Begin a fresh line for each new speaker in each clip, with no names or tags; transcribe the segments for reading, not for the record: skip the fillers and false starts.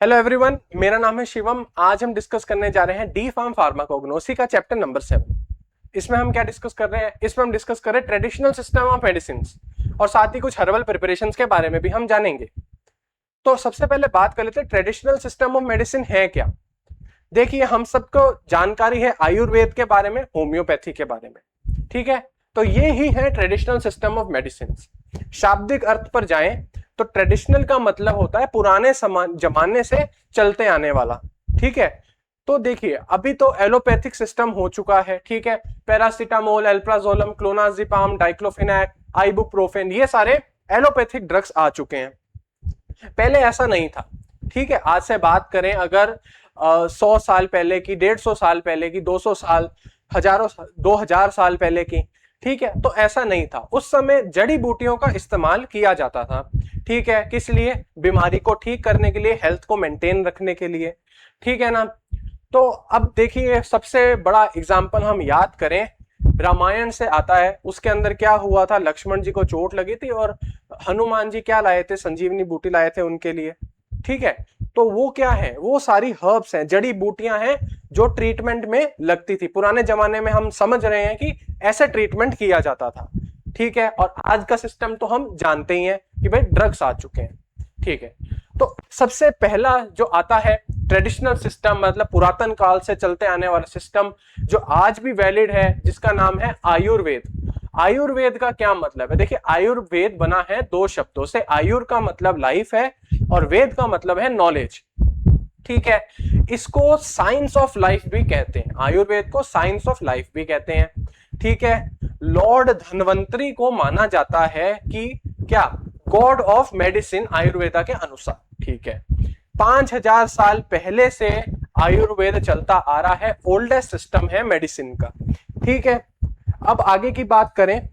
Hello everyone, मेरा नाम है शिवम। आज हम डिस्कस करने जा रहे हैं डी फार्म फार्माकोग्नोसी का चैप्टर नंबर 7। इसमें हम क्या डिस्कस कर रहे हैं? इसमें हम डिस्कस कर रहे हैं ट्रेडिशनल सिस्टम ऑफ मेडिसिन और साथ ही कुछ हर्बल प्रिपरेशंस के बारे में भी हम जानेंगे। तो सबसे पहले बात कर लेते हैं ट्रेडिशनल सिस्टम ऑफ मेडिसिन है क्या। देखिए, हम सबको जानकारी है आयुर्वेद के बारे में, होम्योपैथी के बारे में, ठीक है। तो ये ही है ट्रेडिशनल सिस्टम ऑफ मेडिसिन। शाब्दिक अर्थ पर जाएं तो ट्रेडिशनल का मतलब होता है पुराने जमाने से चलते आने वाला, ठीक है। तो देखिए, अभी तो एलोपैथिक सिस्टम हो चुका है, ठीक है। Paracetamol, alprazolam, clonazepam, diclofenac, ibuprofen, ये सारे एलोपैथिक ड्रग्स आ चुके हैं। पहले ऐसा नहीं था, ठीक है। आज से बात करें अगर 100 साल पहले की, 150 साल पहले की, 200 साल, हजारों 2000 साल पहले की, ठीक है, तो ऐसा नहीं था। उस समय जड़ी बूटियों का इस्तेमाल किया जाता था, ठीक है। किस लिए? बीमारी को ठीक करने के लिए, हेल्थ को मेंटेन रखने के लिए, ठीक है ना। तो अब देखिए, सबसे बड़ा एग्जाम्पल हम याद करें, रामायण से आता है। उसके अंदर क्या हुआ था? लक्ष्मण जी को चोट लगी थी और हनुमान जी क्या लाए थे? संजीवनी बूटी लाए थे उनके लिए, ठीक है। तो वो क्या है? वो सारी हर्ब्स हैं, जड़ी बूटियां हैं जो ट्रीटमेंट में लगती थी। पुराने जमाने में हम समझ रहे हैं कि ऐसे ट्रीटमेंट किया जाता था, ठीक है। और आज का सिस्टम तो हम जानते ही हैं कि भाई ड्रग्स आ चुके हैं, ठीक है। तो सबसे पहला जो आता है ट्रेडिशनल सिस्टम, मतलब पुरातन काल से चलते आने वाला सिस्टम जो आज भी वैलिड है, जिसका नाम है आयुर्वेद। आयुर्वेद का क्या मतलब है? देखिए, आयुर्वेद बना है दो शब्दों से। आयुर का मतलब लाइफ है और वेद का मतलब है नॉलेज, ठीक है। इसको साइंस ऑफ लाइफ भी कहते हैं, आयुर्वेद को साइंस ऑफ लाइफ भी कहते हैं, ठीक है। लॉर्ड धन्वंतरी को माना जाता है कि क्या? गॉड ऑफ मेडिसिन आयुर्वेदा के अनुसार, ठीक है। 5000 साल पहले से आयुर्वेद चलता आ रहा है, ओल्डेस्ट सिस्टम है मेडिसिन का, ठीक है। अब आगे की बात करें,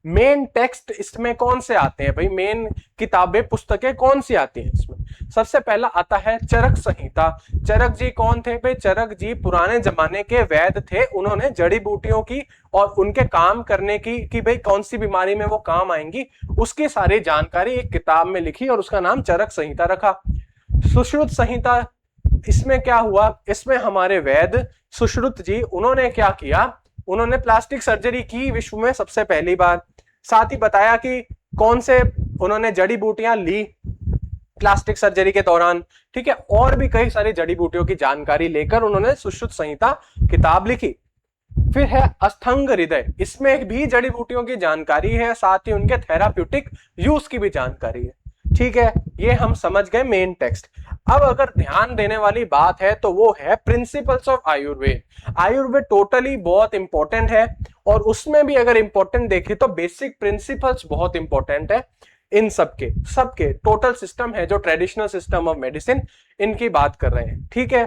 मेन टेक्स्ट इसमें कौन से आते हैं भाई? मेन किताबें, पुस्तकें कौन सी आती हैं इसमें? सबसे पहला आता है चरक संहिता। चरक जी कौन थे भाई? चरक जी पुराने जमाने के वैद्य थे। उन्होंने जड़ी बूटियों की और उनके काम करने की कि भाई कौन सी बीमारी में वो काम आएंगी, उसकी सारी जानकारी एक किताब में लिखी और उसका नाम चरक संहिता रखा। सुश्रुत संहिता, इसमें क्या हुआ? इसमें हमारे वैद्य सुश्रुत जी, उन्होंने क्या किया? उन्होंने प्लास्टिक सर्जरी की विश्व में सबसे पहली बार। साथ ही बताया कि कौन से उन्होंने जड़ी बूटियां ली प्लास्टिक सर्जरी के दौरान, ठीक है। और भी कई सारी जड़ी बूटियों की जानकारी लेकर उन्होंने सुश्रुत संहिता किताब लिखी। फिर है अस्थंग हृदय, इसमें भी जड़ी बूटियों की जानकारी है, साथ ही उनके थेराप्यूटिक यूज की भी जानकारी है, ठीक है। ये हम समझ गए मेन टेक्स्ट। अब अगर ध्यान देने वाली बात है तो वो है principles of Ayurveda. Ayurveda totally बहुत इंपॉर्टेंट है और उसमें भी अगर इंपॉर्टेंट देखें तो बेसिक प्रिंसिपल्स बहुत इंपॉर्टेंट है। इन सबके टोटल सिस्टम है जो ट्रेडिशनल सिस्टम ऑफ मेडिसिन, इनकी बात कर रहे हैं, ठीक है।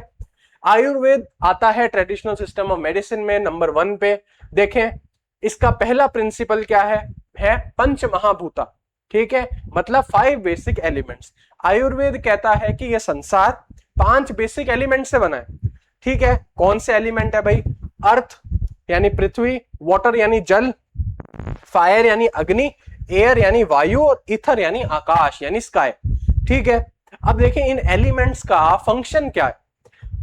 आयुर्वेद आता है ट्रेडिशनल सिस्टम ऑफ मेडिसिन में नंबर 1 पे। देखें, इसका पहला प्रिंसिपल क्या है पंच महाभूता, ठीक है, मतलब 5 बेसिक एलिमेंट्स। आयुर्वेद कहता है कि यह संसार 5 बेसिक एलिमेंट से बना है, ठीक है। कौन से एलिमेंट है भाई? अर्थ यानी पृथ्वी, वाटर यानी जल, फायर यानी अग्नि, एयर यानी वायु और ईथर यानी आकाश यानी स्काई, ठीक है। अब देखिए, इन एलिमेंट्स का फंक्शन क्या है।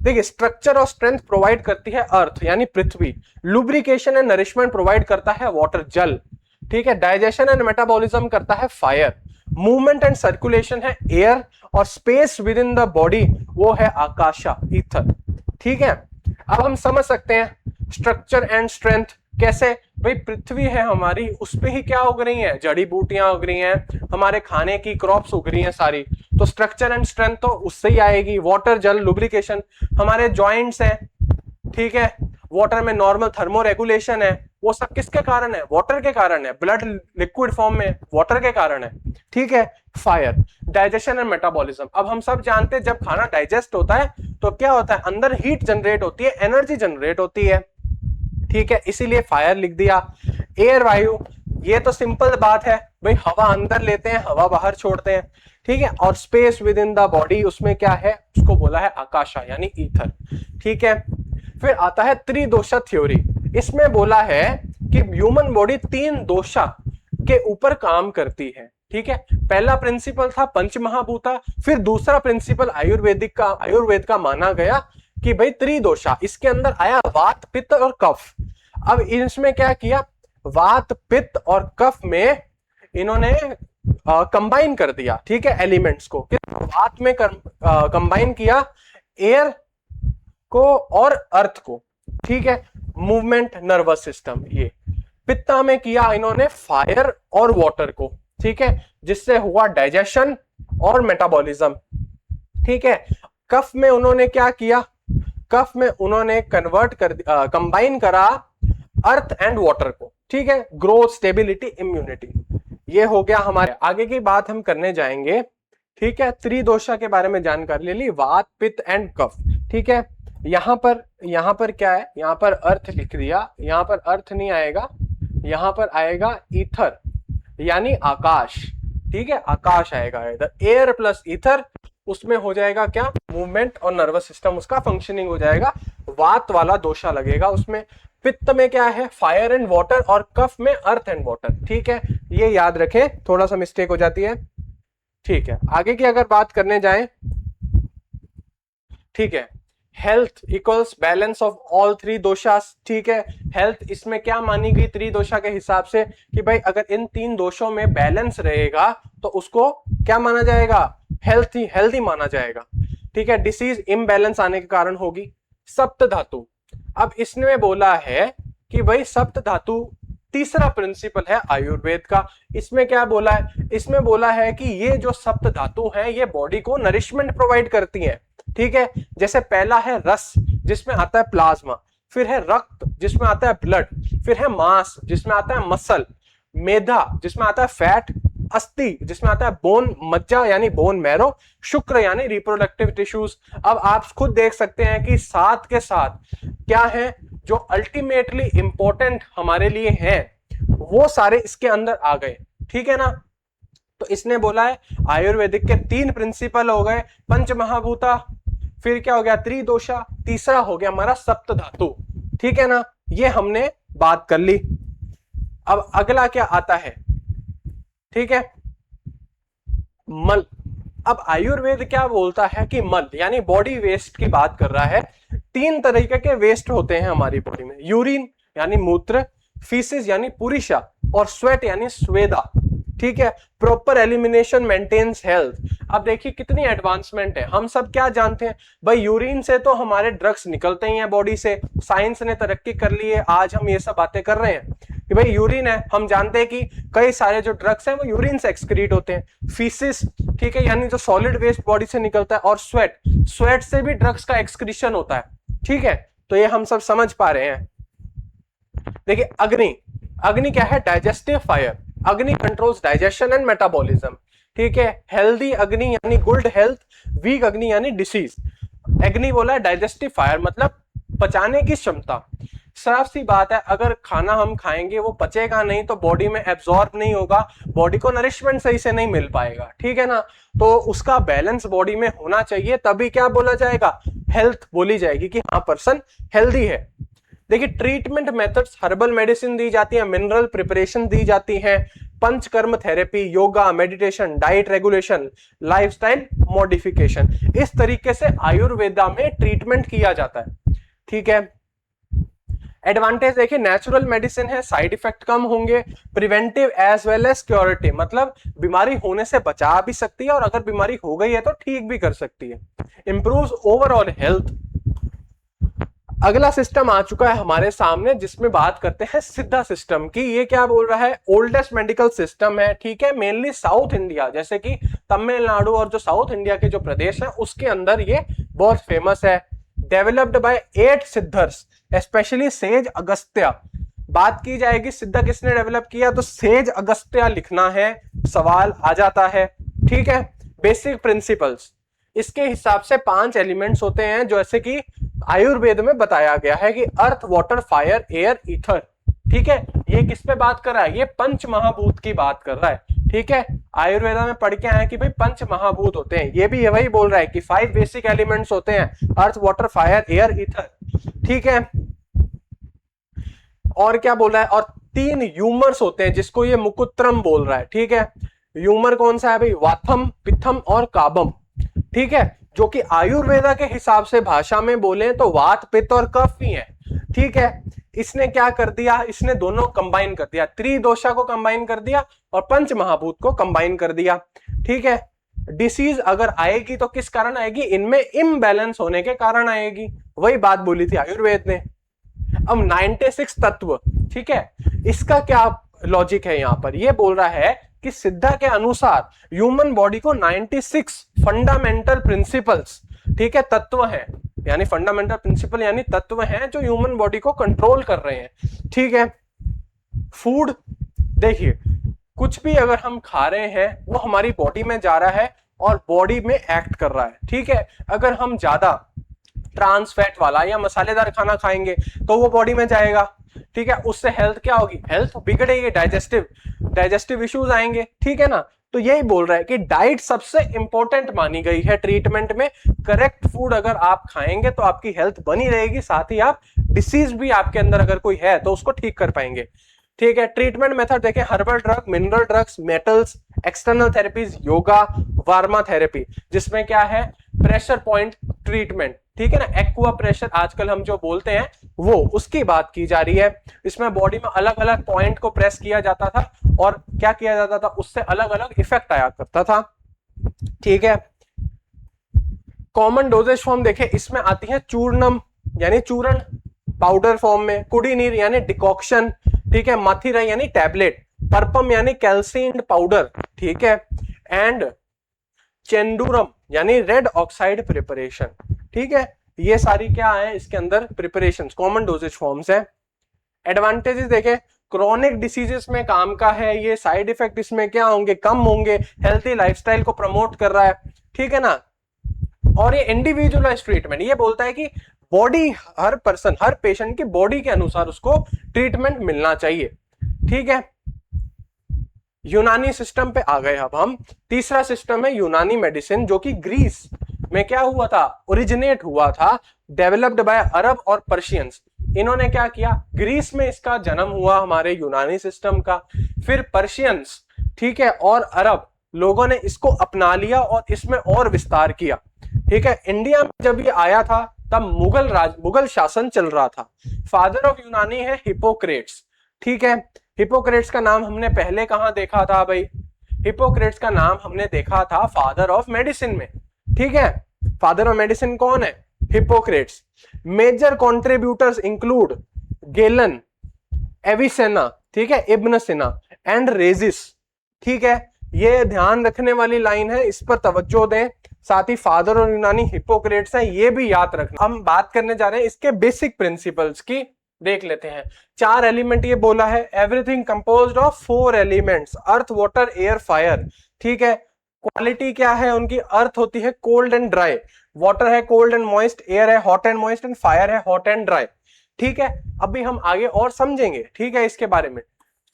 देखिए, स्ट्रक्चर और स्ट्रेंथ प्रोवाइड करती है अर्थ यानी पृथ्वी, लुब्रिकेशन एंड नरिशमेंट प्रोवाइड करता है वाटर जल, ठीक है। डाइजेशन एंड मेटाबॉलिज्म करता है फायर, मूवमेंट एंड सर्कुलेशन है एयर, और space with in the body वो है आकाशा, ईथर, ठीक है। अब हम समझ सकते हैं स्ट्रक्चर एंड स्ट्रेंथ कैसे। भाई पृथ्वी है हमारी, उस पे ही क्या उग रही है? जड़ी बूटियां उग रही हैं, हमारे खाने की क्रॉप्स उग रही हैं सारी, तो स्ट्रक्चर एंड स्ट्रेंथ तो उससे ही आएगी। वाटर जल, लुब्रिकेशन, हमारे जॉइंट्स हैं, ठीक है। वाटर में नॉर्मल थर्मो रेगुलेशन है, वो सब किसके कारण है? वाटर के कारण है। ब्लड लिक्विड फॉर्म में वाटर के कारण है, ठीक है। Fire, digestion and metabolism. अब हम सब जानते हैं जब खाना डाइजेस्ट होता है तो क्या होता है? अंदर हीट जनरेट होती है, एनर्जी जनरेट होती है, ठीक है, इसीलिए फायर लिख दिया। एयर, वायु, ये तो सिंपल बात है भाई, हवा अंदर लेते हैं, हवा बाहर छोड़ते हैं, ठीक है। और space with in the body, उसमें क्या है? उसको बोला है आकाशा यानी ईथर, ठीक है। फिर आता है त्रिदोषा थ्योरी। इसमें बोला है कि ह्यूमन बॉडी 3 दोषा के ऊपर काम करती है, ठीक है, पहला प्रिंसिपल था पंचमहाभूता, फिर दूसरा प्रिंसिपल आयुर्वेद का माना गया कि भाई त्रिदोषा, इसके अंदर आया वात पित्त और कफ। अब इसमें क्या किया, वात पित्त और कफ में इन्होंने कंबाइन कर दिया, ठीक है, एलिमेंट्स को। वात में कंबाइन किया एयर को और अर्थ को, ठीक है, मूवमेंट नर्वस सिस्टम। ये पित्ता में किया इन्होंने फायर और वाटर को, ठीक है, जिससे हुआ डाइजेशन और मेटाबॉलिज्म, ठीक है। कफ में उन्होंने क्या किया, कफ में उन्होंने कंबाइन करा अर्थ एंड वाटर को, ठीक है, ग्रोथ, स्टेबिलिटी, इम्यूनिटी। ये हो गया हमारे। आगे की बात हम करने जाएंगे, ठीक है। त्रिदोषा के बारे में जानकारी ले ली, वात पित्त एंड कफ, ठीक है। यहां पर क्या है, यहां पर अर्थ लिख दिया, यहां पर अर्थ नहीं आएगा, यहां पर आएगा ईथर यानी आकाश, ठीक है, आकाश आएगा, एयर प्लस ईथर, उसमें हो जाएगा क्या, मूवमेंट और नर्वस सिस्टम उसका फंक्शनिंग हो जाएगा, वात वाला दोषा लगेगा उसमें। पित्त में क्या है, फायर एंड वाटर, और कफ में अर्थ एंड वाटर, ठीक है, ये याद रखें, थोड़ा सा मिस्टेक हो जाती है, ठीक है। आगे की अगर बात करने जाएं, ठीक है, health equals balance of all three doshas, ठीक है। हेल्थ इसमें क्या मानी गई त्रिदोषा के हिसाब से कि भाई अगर इन तीन दोषों में बैलेंस रहेगा तो उसको क्या माना जाएगा, हेल्थी माना जाएगा, ठीक है। डिसीज इम्बैलेंस आने के कारण होगी। सप्त धातु, अब इसने बोला है कि भाई सप्त धातु तीसरा प्रिंसिपल है आयुर्वेद का। इसमें क्या बोला है, इसमें बोला है कि ये जो सप्त धातु हैं ये बॉडी को नरिशमेंट प्रोवाइड करती हैं, ठीक है। जैसे पहला है रस, जिसमें आता है प्लाज्मा, फिर है रक्त जिसमें आता है ब्लड, फिर है मांस जिसमें आता है मसल, मेधा जिसमें आता है फैट, अस्थि जिसमें आता है बोन, मज्जा यानी बोन मैरो, शुक्र यानी रिप्रोडक्टिव टिश्यूज। अब आप खुद देख सकते हैं कि साथ के साथ क्या है जो अल्टीमेटली इंपॉर्टेंट हमारे लिए हैं वो सारे इसके अंदर आ गए, ठीक है ना। तो इसने बोला है आयुर्वेदिक के तीन प्रिंसिपल हो गए, पंच महाभूता, फिर क्या हो गया त्रिदोषा, तीसरा हो गया हमारा सप्त धातु, ठीक है ना। ये हमने बात कर ली। अब अगला क्या आता है, ठीक है, मल। अब आयुर्वेद क्या बोलता है कि मल यानी बॉडी वेस्ट की बात कर रहा है। तीन तरीके के वेस्ट होते हैं हमारी बॉडी में, यूरिन यानी मूत्र, फीसिस यानी पुरीशा, और स्वेट यानी स्वेदा, ठीक है। Proper elimination maintains health. अब देखिए कितनी एडवांसमेंट है, हम सब क्या जानते हैं भाई, यूरिन से तो हमारे ड्रग्स निकलते ही हैं बॉडी से, साइंस ने तरक्की कर ली है, आज हम ये सब बातें कर रहे हैं कि भाई यूरिन है, हम जानते हैं कि कई सारे जो ड्रग्स हैं वो यूरिन से एक्सक्रीट होते हैं। फीसिस, ठीक है, यानी जो सॉलिड वेस्ट बॉडी से निकलता है, और स्वेट से भी ड्रग्स का एक्सक्रीशन होता है, ठीक है। तो ये हम सब समझ पा रहे हैं। देखिए अग्नि क्या है, डाइजेस्टिव फायर, अग्नि कंट्रोल्स डाइजेशन एंड मेटाबॉलिज्म, ठीक है। हेल्दी अग्नि यानी गुड हेल्थ, वीक अग्नि यानी डिसीज। अग्नि बोला है डाइजेस्टिव फायर मतलब पचाने की क्षमता। साफ सी बात है, अगर खाना हम खाएंगे वो पचेगा नहीं तो बॉडी में एब्जॉर्ब नहीं होगा, बॉडी को नरिशमेंट सही से नहीं मिल पाएगा, ठीक है ना। तो उसका बैलेंस बॉडी में होना चाहिए, तभी क्या बोला जाएगा, हेल्थ बोली जाएगी कि हाँ पर्सन हेल्दी है। देखिए ट्रीटमेंट मेथड्स, हर्बल मेडिसिन दी जाती है, मिनरल प्रिपरेशन दी जाती है, panchakarma therapy, yoga, meditation, diet regulation, lifestyle modification, इस तरीके से आयुर्वेदा में ट्रीटमेंट किया जाता है, ठीक है। एडवांटेज देखिए, नेचुरल मेडिसिन है, साइड इफेक्ट कम होंगे, preventive as well as curative, मतलब बीमारी होने से बचा भी सकती है और अगर बीमारी हो गई है तो ठीक भी कर सकती है, इंप्रूव्स ओवरऑल हेल्थ। अगला सिस्टम आ चुका है हमारे सामने जिसमें बात करते हैं सिद्धा सिस्टम की। ये क्या बोल रहा है, ओल्डेस्ट मेडिकल सिस्टम है, ठीक है, मेनली साउथ इंडिया, जैसे कि तमिलनाडु और जो साउथ इंडिया के जो प्रदेश है उसके अंदर ये बहुत फेमस है। Developed by 8 Siddhars, specially sage Agastya. बात की जाएगी सिद्धा किसने डेवलप किया, तो सेज अगस्त्य लिखना है, सवाल आ जाता है, ठीक है। बेसिक प्रिंसिपल्स, इसके हिसाब से 5 एलिमेंट्स होते हैं, जैसे कि आयुर्वेद में बताया गया है कि अर्थ, वाटर, फायर, एयर, ईथर, ठीक है। ये किस पे बात कर रहा है, ये पंच महाभूत की बात कर रहा है, ठीक है। आयुर्वेदा में पढ़ के आए कि भाई पंच महाभूत होते हैं, ये भी वही बोल रहा है कि 5 बेसिक एलिमेंट्स होते हैं, अर्थ, वाटर, फायर, एयर, ईथर, ठीक है। और क्या बोल रहा है, और 3 ह्यूमर्स होते हैं जिसको ये मुकुत्रम बोल रहा है, ठीक है। ह्यूमर कौन सा है भाई? वाथम, पित्थम और काबम, ठीक है, जो कि आयुर्वेदा के हिसाब से भाषा में बोले तो वात, पित्त और कफ ही है, ठीक है। इसने क्या कर दिया, इसने दोनों कंबाइन कर दिया, त्रिदोषा को कंबाइन कर दिया और पंच महाभूत को कंबाइन कर दिया, ठीक है। डिसीज अगर आएगी तो किस कारण आएगी? इनमें इम्बैलेंस होने के कारण आएगी, वही बात बोली थी आयुर्वेद ने। अब 96 तत्व, ठीक है, इसका क्या लॉजिक है यहां पर? ये बोल रहा है कि सिद्धा के अनुसार ह्यूमन बॉडी को 96 फंडामेंटल प्रिंसिपल्स, ठीक है, तत्व हैं, यानी फंडामेंटल प्रिंसिपल यानी तत्व हैं जो ह्यूमन बॉडी को कंट्रोल कर रहे हैं, ठीक है। फूड, देखिए कुछ भी अगर हम खा रहे हैं वो हमारी बॉडी में जा रहा है और बॉडी में एक्ट कर रहा है, ठीक है। अगर हम ज्यादा ट्रांस फैट वाला या मसालेदार खाना खाएंगे तो वो बॉडी में जाएगा, ठीक है, उससे हेल्थ क्या होगी? हेल्थ बिगड़ेगी, डाइजेस्टिव इश्यूज आएंगे, ठीक है ना। तो यही बोल रहा है कि डाइट सबसे इंपॉर्टेंट मानी गई है ट्रीटमेंट में। करेक्ट फूड अगर आप खाएंगे तो आपकी हेल्थ बनी रहेगी, साथ ही आप डिसीज भी आपके अंदर अगर कोई है तो उसको ठीक कर पाएंगे, ठीक है। ट्रीटमेंट मेथड देखें, herbal drug, mineral drugs, metals, external therapies, yoga, Varma therapy, जिसमें क्या है? प्रेशर पॉइंट ट्रीटमेंट, ठीक है ना, एक्वा प्रेशर आजकल हम जो बोलते हैं वो, उसकी बात की जा रही है। इसमें बॉडी में अलग अलग पॉइंट को प्रेस किया जाता था और क्या किया जाता था, उससे अलग अलग इफेक्ट आया करता था, ठीक है। कॉमन डोजेज फॉर्म देखें, इसमें आती है चूर्णम यानी चूर्ण पाउडर फॉर्म में, कुडीनीर यानी डिकॉक्शन, ठीक है, माथिरा यानी टैबलेट, परपम यानी कैल्सिन्ड पाउडर, ठीक है, एंड चेंडूरम यानी रेड ऑक्साइड प्रिपरेशन, ठीक है। ये सारी क्या है इसके अंदर? प्रिपरेशंस, कॉमन डोजेज फॉर्म्स है। एडवांटेजेस देखें, क्रॉनिक डिसीजेस में काम का है ये, साइड इफेक्ट इसमें क्या होंगे? कम होंगे, हेल्थी लाइफस्टाइल को प्रमोट कर रहा है, ठीक है ना। और ये इंडिविजुअलाइज्ड ट्रीटमेंट, ये बोलता है कि बॉडी, हर पर्सन, हर पेशेंट की बॉडी के अनुसार उसको ट्रीटमेंट मिलना चाहिए, ठीक है। यूनानी सिस्टम पे आ गए अब हम। तीसरा सिस्टम है यूनानी मेडिसिन, जो कि ग्रीस में क्या हुआ था? ओरिजिनेट हुआ था, डेवलप्ड बाय अरब और पर्शियंस। इन्होंने क्या किया? ग्रीस में इसका जन्म हुआ हमारे यूनानी सिस्टम का, फिर पर्शियंस, ठीक है, और अरब लोगों ने इसको अपना लिया और इसमें और विस्तार किया, ठीक है। इंडिया में जब ये आया था तब मुगल शासन चल रहा था। फादर ऑफ यूनानी है हिपोक्रेट्स, ठीक है। हिपोक्रेट्स का नाम हमने पहले कहां देखा था भाई? हिपोक्रेट्स का नाम हमने देखा था फादर ऑफ मेडिसिन में, ठीक है। फादर ऑफ मेडिसिन कौन है? हिपोक्रेट्स। मेजर कॉन्ट्रीब्यूटर्स इंक्लूड गेलन, एविसेना, ठीक है, इब्न सिना एंड रेजिस, ठीक है। ये ध्यान रखने वाली लाइन है, इस पर तवज्जो दें। साथ ही फादर और यूनानी हिपोक्रेट्स है, ये भी याद रखना। हम बात करने जा रहे हैं इसके बेसिक प्रिंसिपल्स की, देख लेते हैं। 4 एलिमेंट ये बोला है, everything composed of 4 elements, earth, water, air, fire, ठीक है। क्वालिटी क्या है उनकी? अर्थ होती है कोल्ड एंड ड्राई, वाटर है कोल्ड एंड मॉइस्ट, एयर है hot and moist and fire है हॉट एंड ड्राई, ठीक है। अभी हम आगे और समझेंगे, ठीक है, इसके बारे में।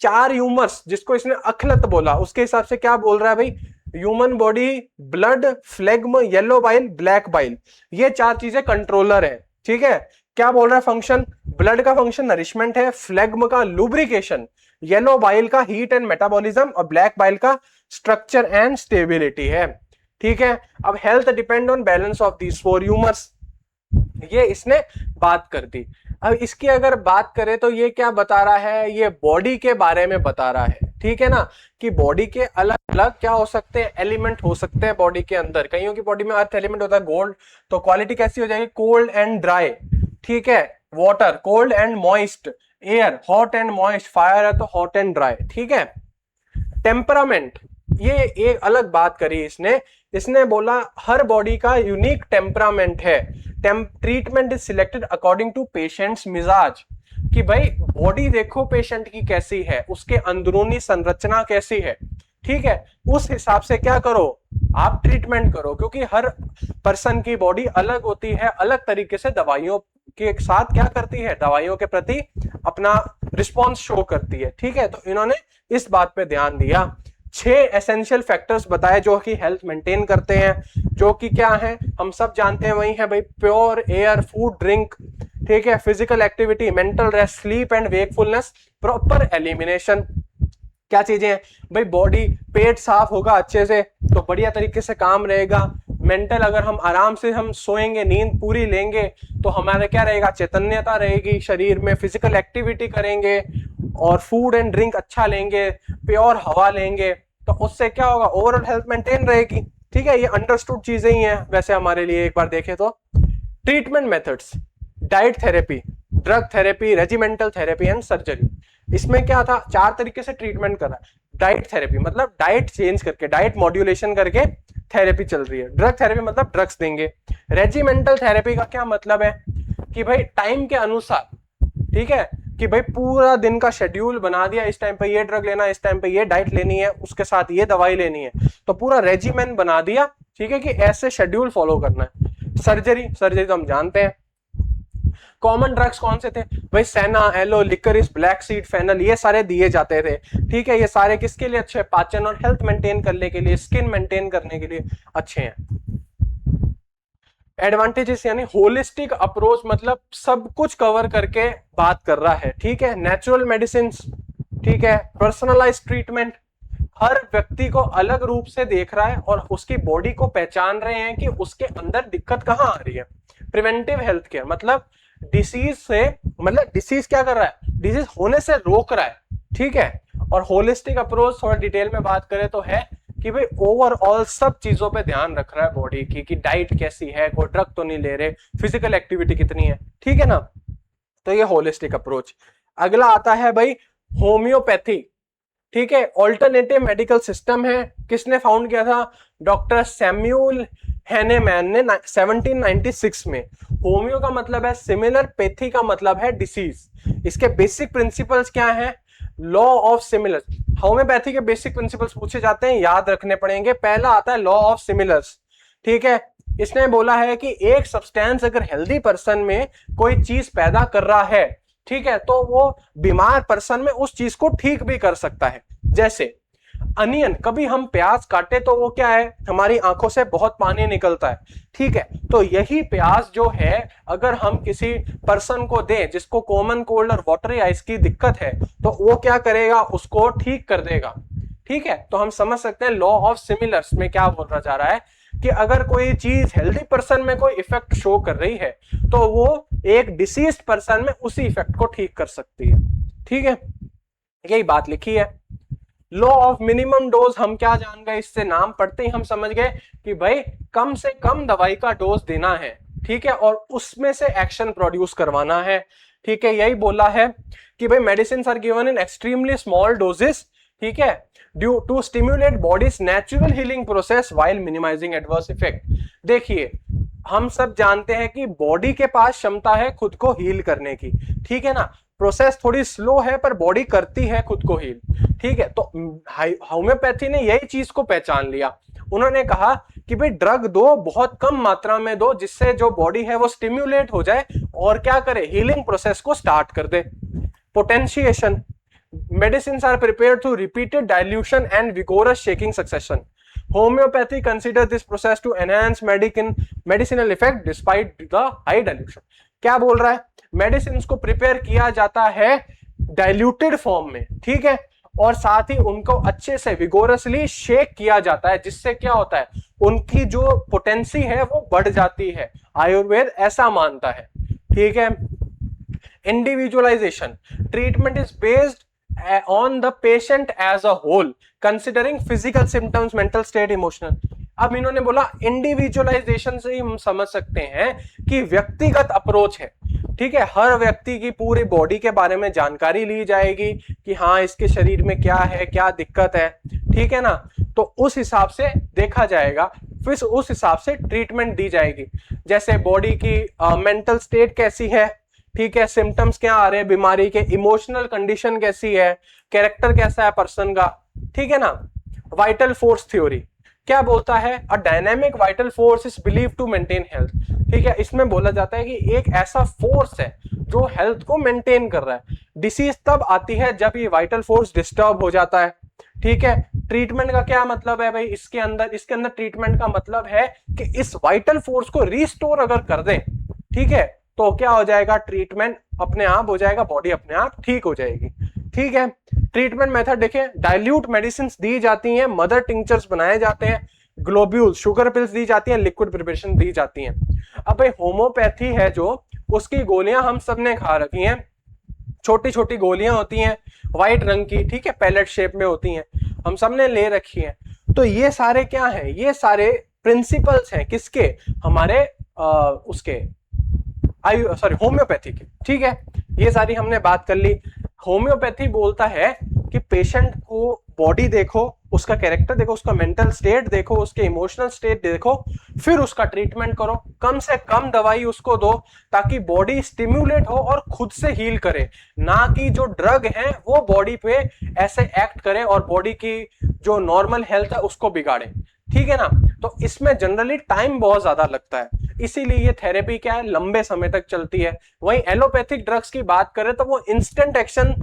4 ह्यूमर्स, जिसको इसने अखलत बोला, उसके हिसाब से क्या बोल रहा है भाई? Human body, blood, phlegm, yellow bile, black bile, ये 4 चीजें कंट्रोलर है, ठीक है। क्या बोल रहा है फंक्शन? ब्लड का फंक्शन नरिशमेंट है, फ्लेग्म का लुब्रिकेशन, येलो बाइल का हीट एंड मेटाबॉलिज्म और ब्लैक बाइल का स्ट्रक्चर एंड स्टेबिलिटी है, ठीक है। अब health depend on balance of these 4 humours, ये इसने बात कर दी। अब इसकी अगर बात करें तो ये क्या बता रहा है? ये बॉडी के बारे में बता रहा है, ठीक है ना, कि बॉडी के अलग अलग क्या हो सकते हैं? एलिमेंट हो सकते हैं बॉडी के अंदर। कईयों की बॉडी में अर्थ एलिमेंट होता है गोल्ड, तो क्वालिटी कैसी हो जाएगी? कोल्ड एंड ड्राई, ठीक है। Water cold and moist, air hot and moist, fire है तो हॉट एंड ड्राई, ठीक है। टेम्परामेंट, ये एक अलग बात करी इसने बोला हर बॉडी का यूनिक टेम्परामेंट है। Treatment is selected according to patient's मिजाज, कि भाई बॉडी देखो पेशेंट की कैसी है, उसके अंदरूनी संरचना कैसी है, ठीक है, उस हिसाब से क्या करो? आप ट्रीटमेंट करो, क्योंकि हर पर्सन की बॉडी अलग होती है, अलग तरीके से दवाइयों के साथ क्या करती है? दवाइयों के प्रति अपना रिस्पॉन्स शो करती है, ठीक है। तो इन्होंने इस बात पे ध्यान दिया। 6 एसेंशियल फैक्टर्स बताए जो कि हेल्थ मेंटेन करते हैं, जो कि क्या है? हम सब जानते हैं, वही है भाई, प्योर एयर, फूड, ड्रिंक, ठीक है, physical activity, mental rest, sleep and wakefulness, proper elimination. क्या चीजें हैं भाई, बॉडी, पेट साफ होगा अच्छे से तो बढ़िया तरीके से काम रहेगा। मेंटल, अगर हम आराम से हम सोएंगे, नींद पूरी लेंगे तो हमारा क्या रहेगा, चैतन्यता रहेगी शरीर में, फिजिकल एक्टिविटी करेंगे और फूड एंड ड्रिंक अच्छा लेंगे, प्योर हवा लेंगे, तो उससे क्या होगा, ओवरऑल हेल्थ मेंटेन रहेगी। ठीक है, ये अंडरस्टूड चीजें ही हैं वैसे हमारे लिए। एक बार देखें तो treatment methods, diet therapy, drug therapy, regimental therapy and surgery. इसमें क्या था, 4 तरीके से ट्रीटमेंट कर रहा है। डाइट थेरेपी मतलब डाइट चेंज करके, डाइट मॉड्यूलेशन करके थेरेपी चल रही है। ड्रग थेरेपी मतलब ड्रग्स देंगे। रेजिमेंटल थेरेपी का क्या मतलब है कि भाई टाइम के अनुसार, ठीक है, कि भाई पूरा दिन का शेड्यूल बना दिया, इस टाइम पे ये ड्रग लेना है, इस टाइम पे ये डाइट लेनी है, उसके साथ ये दवाई लेनी है, तो पूरा रेजिमेंट बना दिया, ठीक है, कि ऐसे शेड्यूल फॉलो करना है। सर्जरी, सर्जरी तो हम जानते हैं। कॉमन ड्रग्स कौन से थे भाई, सेना, एलो, लिकरिस, ब्लैक सीड, फेनल, ये सारे दिए जाते थे। ठीक है, ये सारे किसके लिए अच्छे, पाचन और हेल्थ मेंटेन करने के लिए, स्किन मेंटेन करने के लिए अच्छे हैं। एडवांटेजेस यानी होलिस्टिक अप्रोच, मतलब सब कुछ कवर करके बात कर रहा है। ठीक है, नेचुरल मेडिसिन, ठीक है, पर्सनलाइज ट्रीटमेंट, हर व्यक्ति को अलग रूप से देख रहा है और उसकी बॉडी को पहचान रहे हैं कि उसके अंदर दिक्कत कहां आ रही है। प्रिवेंटिव हेल्थ केयर मतलब डिसीज से, मतलब डिसीज क्या कर रहा है, डिसीज होने से रोक रहा है। ठीक है, और होलिस्टिक अप्रोच थोड़ा डिटेल में बात करें तो है कि भाई ओवरऑल सब चीजों पे ध्यान रख रहा है बॉडी की, कि डाइट कैसी है, कोई ड्रग तो नहीं ले रहे, फिजिकल एक्टिविटी कितनी है। ठीक है ना, तो ये होलिस्टिक अप्रोच। अगला आता है भाई होम्योपैथी। ठीक है, ऑल्टरनेटिव मेडिकल सिस्टम है। किसने फाउंड किया था, डॉक्टर सैम्यूल हैनेमैन ने 1796 में। होम्यो का मतलब है सिमिलर, पैथी का मतलब है डिसीज। इसके बेसिक प्रिंसिपल्स क्या है, लॉ ऑफ सिमिलर। होम्योपैथी के बेसिक प्रिंसिपल्स पूछे जाते हैं, याद रखने पड़ेंगे। पहला आता है लॉ ऑफ सिमिलर्स। ठीक है, इसने बोला है कि एक सब्सटेंस अगर हेल्दी पर्सन में कोई चीज पैदा कर रहा है, ठीक है, तो वो बीमार पर्सन में उस चीज को ठीक भी कर सकता है। जैसे अनियन, कभी हम प्याज काटे तो वो क्या है, हमारी आंखों से बहुत पानी निकलता है। ठीक है, तो यही प्याज जो है अगर हम किसी पर्सन को दें जिसको कॉमन कोल्ड और वाटरी आइज की दिक्कत है, तो वो क्या करेगा, उसको ठीक कर देगा। ठीक है, तो हम समझ सकते हैं लॉ ऑफ सिमिलर्स में क्या बोला जा रहा है कि अगर कोई चीज हेल्दी पर्सन में कोई इफेक्ट शो कर रही है तो वो एक डिसीज्ड पर्सन में उसी इफेक्ट को ठीक कर सकती है। ठीक है, यही बात लिखी है। लॉ ऑफ मिनिमम डोज, हम क्या जान गए, इससे नाम पढ़ते ही हम समझ गए कि भाई कम से कम दवाई का डोज देना है। ठीक है, और उसमें से एक्शन प्रोड्यूस करवाना है। ठीक है, यही बोला है कि भाई medicine are given in extremely small doses, ठीक है, due to stimulate body's natural healing process while minimising adverse effect. देखिए, हम सब जानते हैं कि बॉडी के पास क्षमता है खुद को हील करने की। ठीक है ना, प्रोसेस थोड़ी स्लो है पर बॉडी करती है खुद को हील। ठीक है, तो होम्योपैथी ने यही चीज को पहचान लिया। उन्होंने कहा कि भाई ड्रग दो, बहुत कम मात्रा में दो, जिससे जो बॉडी है वो स्टिम्युलेट हो जाए और क्या करे, हीलिंग प्रोसेस को स्टार्ट कर दे। Potentiation, medicines are prepared through repeated dilution and vigorous shaking succession. Homeopathy considers this process to enhance medicinal effect despite the high dilution. क्या बोल रहा है, मेडिसिन को प्रिपेयर किया जाता है डाइल्यूटेड फॉर्म में, ठीक है, और साथ ही उनको अच्छे से विगोरसली शेक किया जाता है, जिससे क्या होता है, उनकी जो पोटेंसी है वो बढ़ जाती है। आयुर्वेद ऐसा मानता है। ठीक है, individualisation, treatment is based on the patient as a whole considering physical symptoms, mental state, emotional। अब इन्होंने बोला इंडिविजुअलाइजेशन से ही हम समझ सकते हैं कि व्यक्तिगत अप्रोच है। ठीक है, हर व्यक्ति की पूरी बॉडी के बारे में जानकारी ली जाएगी कि हाँ इसके शरीर में क्या है, क्या दिक्कत है। ठीक है ना, तो उस हिसाब से देखा जाएगा, फिर उस हिसाब से ट्रीटमेंट दी जाएगी। जैसे बॉडी की मेंटल स्टेट कैसी है, ठीक है, सिम्टम्स क्या आ रहे हैं बीमारी के, इमोशनल कंडीशन कैसी है, कैरेक्टर कैसा है पर्सन का। ठीक है ना, वाइटल फोर्स थ्योरी क्या बोलता है, a dynamic vital force is believe to maintain health. ठीक है, इसमें बोला जाता है कि एक ऐसा फोर्स है जो हेल्थ को मेंटेन कर रहा है। डिसीज तब आती है जब ये वाइटल फोर्स डिस्टर्ब हो जाता है। ठीक है, ट्रीटमेंट का क्या मतलब है भाई, इसके अंदर ट्रीटमेंट का मतलब है कि इस वाइटल फोर्स को रिस्टोर अगर कर दें, ठीक है, तो क्या हो जाएगा, ट्रीटमेंट अपने आप हो जाएगा, बॉडी अपने आप ठीक हो जाएगी। ठीक है, ट्रीटमेंट मेथड देखें, डाइल्यूट मेडिसिन दी जाती हैं, मदर टिंचर्स बनाए जाते हैं, ग्लोब्यूल शुगर पिल्स दी जाती हैं, लिक्विड प्रिपरेशन दी जाती हैं। अब भाई होम्योपैथी है जो, उसकी गोलियां हम सबने खा रखी हैं, छोटी छोटी गोलियां होती हैं व्हाइट रंग की, ठीक है, पैलेट शेप में होती हैं, हम सबने ले रखी हैं। तो ये सारे क्या हैं, ये सारे प्रिंसिपल्स हैं किसके, हमारे उसके होम्योपैथी के, ठीक है। ये सारी हमने बात कर ली। होम्योपैथी बोलता है कि पेशेंट को बॉडी देखो, उसका कैरेक्टर देखो, उसका मेंटल स्टेट देखो, उसके इमोशनल स्टेट देखो, फिर उसका ट्रीटमेंट करो, कम से कम दवाई उसको दो ताकि बॉडी स्टिम्युलेट हो और खुद से हील करे, ना कि जो ड्रग है वो बॉडी पे ऐसे एक्ट करे और बॉडी की जो नॉर्मल हेल्थ है उसको बिगाड़े, ठीक है ना। तो इसमें जनरली टाइम बहुत ज्यादा लगता है, इसीलिए ये थेरेपी क्या है, लंबे समय तक चलती है। वहीं एलोपैथिक ड्रग्स की बात करें तो वो इंस्टेंट एक्शन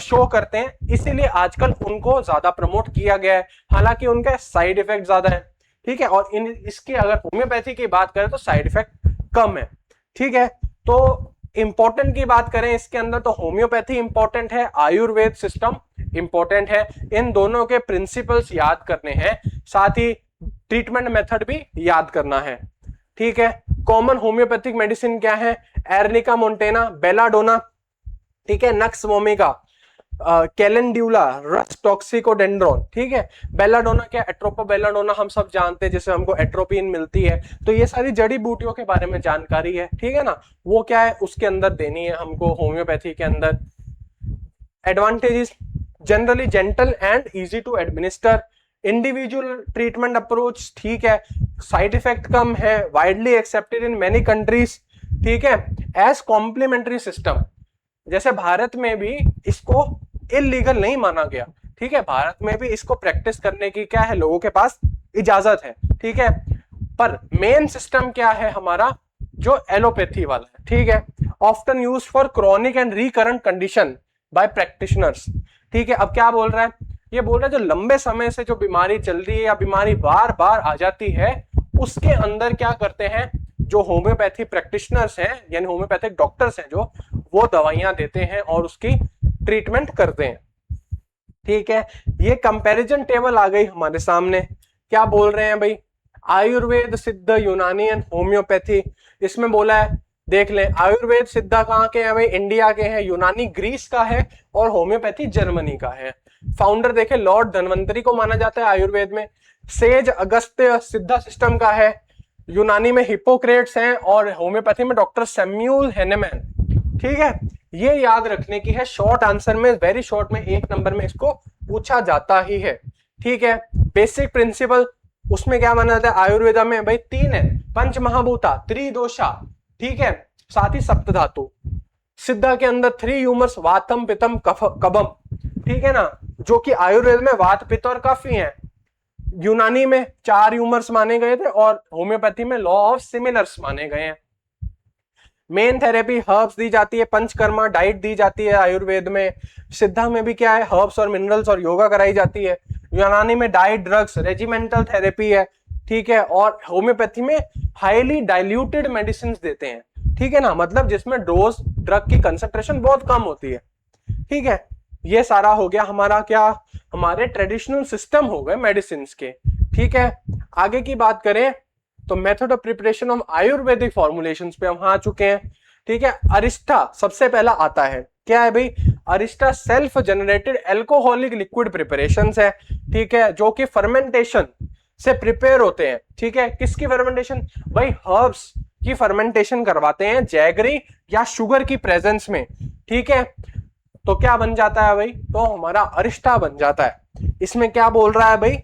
शो करते हैं, इसीलिए आजकल उनको ज्यादा प्रमोट किया गया है, हालांकि उनका साइड इफेक्ट ज्यादा है, ठीक है। और इसकी अगर होम्योपैथी की बात करें तो साइड इफेक्ट कम है, ठीक है। तो इंपॉर्टेंट की बात करें इसके अंदर तो होम्योपैथी इंपॉर्टेंट है, आयुर्वेद सिस्टम इंपॉर्टेंट है, इन दोनों के प्रिंसिपल्स याद करने हैं, साथ ही ट्रीटमेंट मेथड भी याद करना है, ठीक है। कॉमन होम्योपैथिक मेडिसिन क्या है, एर्निका मोन्टेना, बेलाडोना, ठीक है, नक्स वोमिका, कैलेंड्यूला, रस टॉक्सिकोडेंड्रोन, ठीक है। बेलाडोना क्या, एट्रोपा बेलाडोना हम सब जानते हैं, जिससे हमको एट्रोपिन मिलती है। तो ये सारी जड़ी बूटियों के बारे में जानकारी है, ठीक है ना, वो क्या है उसके अंदर देनी है हमको होम्योपैथी के अंदर। Advantages, generally gentle and easy to administer, individual treatment approach, ठीक है, साइड इफेक्ट कम है, widely accepted in many countries, ठीक है। एज कॉम्प्लीमेंट्री सिस्टम, जैसे भारत में भी इसको इलीगल नहीं माना गया, ठीक है, भारत में भी इसको प्रैक्टिस करने की क्या है, लोगों के पास इजाजत है, ठीक है। पर मेन सिस्टम क्या है हमारा, जो एलोपैथी वाला है, ठीक है, often use for chronic and recurrent condition bye practitioners, ठीक है। अब क्या बोल रहा है, ये बोल रहा है जो लंबे समय से जो बीमारी चल रही है या बीमारी बार बार आ जाती है, उसके अंदर क्या करते हैं जो होम्योपैथी प्रैक्टिशनर्स हैं, यानी होम्योपैथिक डॉक्टर्स हैं जो, वो दवाइयां देते हैं और उसकी ट्रीटमेंट करते हैं, ठीक है। ये कंपैरिजन टेबल आ गई हमारे सामने, क्या बोल रहे हैं भाई, आयुर्वेद, सिद्ध, यूनानी एंड होम्योपैथी। इसमें बोला है, देख लें, आयुर्वेद सिद्धा कहाँ के हैं भाई, इंडिया के हैं, यूनानी ग्रीस का है और होम्योपैथी जर्मनी का है। फाउंडर देखे, लॉर्ड धन्वंतरी को माना जाता है आयुर्वेद में। सेज अगस्त्य सिद्धा सिस्टम का है, यूनानी में हिपोक्रेट्स हैं और होम्योपैथी में डॉक्टर सैम्यूल हेनेमैन, ठीक है। ये याद रखने की है, शॉर्ट आंसर में, वेरी शॉर्ट में, एक नंबर में इसको पूछा जाता ही है, ठीक है। बेसिक प्रिंसिपल उसमें क्या माना जाता है, आयुर्वेदा में भाई 3 है, पंच महाभूता, त्रिदोषा, ठीक है, साथ ही सप्त धातु। सिद्धा के अंदर 3 ह्यूमर्स, वातम, पित्तम, कबम, ठीक है ना, जो कि आयुर्वेद में वात, पित्त और कफ ही है। यूनानी में 4 ह्यूमर्स माने गए थे और होम्योपैथी में लॉ ऑफ सिमिलर्स माने गए हैं। मेन थेरेपी हर्ब्स दी जाती है, पंचकर्मा डाइट दी जाती है आयुर्वेद में। सिद्धा में भी क्या है, हर्ब्स और मिनरल्स और योगा कराई जाती है। यूनानी में डाइट, ड्रग्स, रेजिमेंटल थेरेपी है, ठीक है। और होम्योपैथी में हाईली डाइल्यूटेड मेडिसिन देते हैं, ठीक है ना, मतलब जिसमें डोज, ड्रग की कंसेंट्रेशन बहुत कम होती है, ठीक है। ये सारा हो गया हमारा क्या, हमारे ट्रेडिशनल सिस्टम हो गए मेडिसिन के, ठीक है। आगे की बात करें तो method of preparation of Ayurvedic formulations पे हम आ चुके हैं, ठीक है। अरिस्टा सबसे पहला आता है, क्या है भाई, Arista self generated alcoholic liquid preparations है, ठीक है, जो कि फर्मेंटेशन से प्रिपेयर होते हैं, ठीक है। किसकी फर्मेंटेशन भाई, हर्ब्स की फर्मेंटेशन करवाते हैं जैगरी या शुगर की प्रेजेंस में, ठीक है। तो क्या बन जाता है भाई, तो हमारा अरिस्टा बन जाता है। इसमें क्या बोल रहा है भाई,